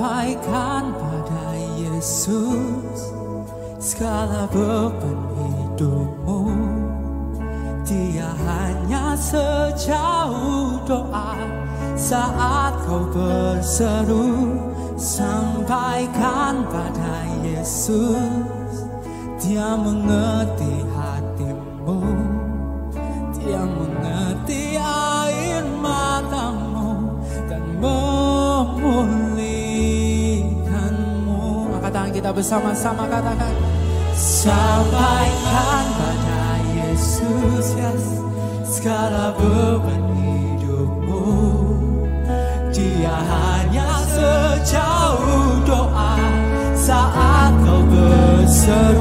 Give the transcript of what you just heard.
Sampaikan pada Yesus segala beban hidupmu. Dia hanya sejauh doa saat kau berseru. Sampaikan pada Yesus, Dia mengerti hatimu. Dia mengerti air matamu dan memulihkanmu. Angkat tangan kita bersama-sama, katakan. Sampaikan pada Yesus, yes, segala beban hidupmu. Dia hanya sejauh doa saat kau berseru.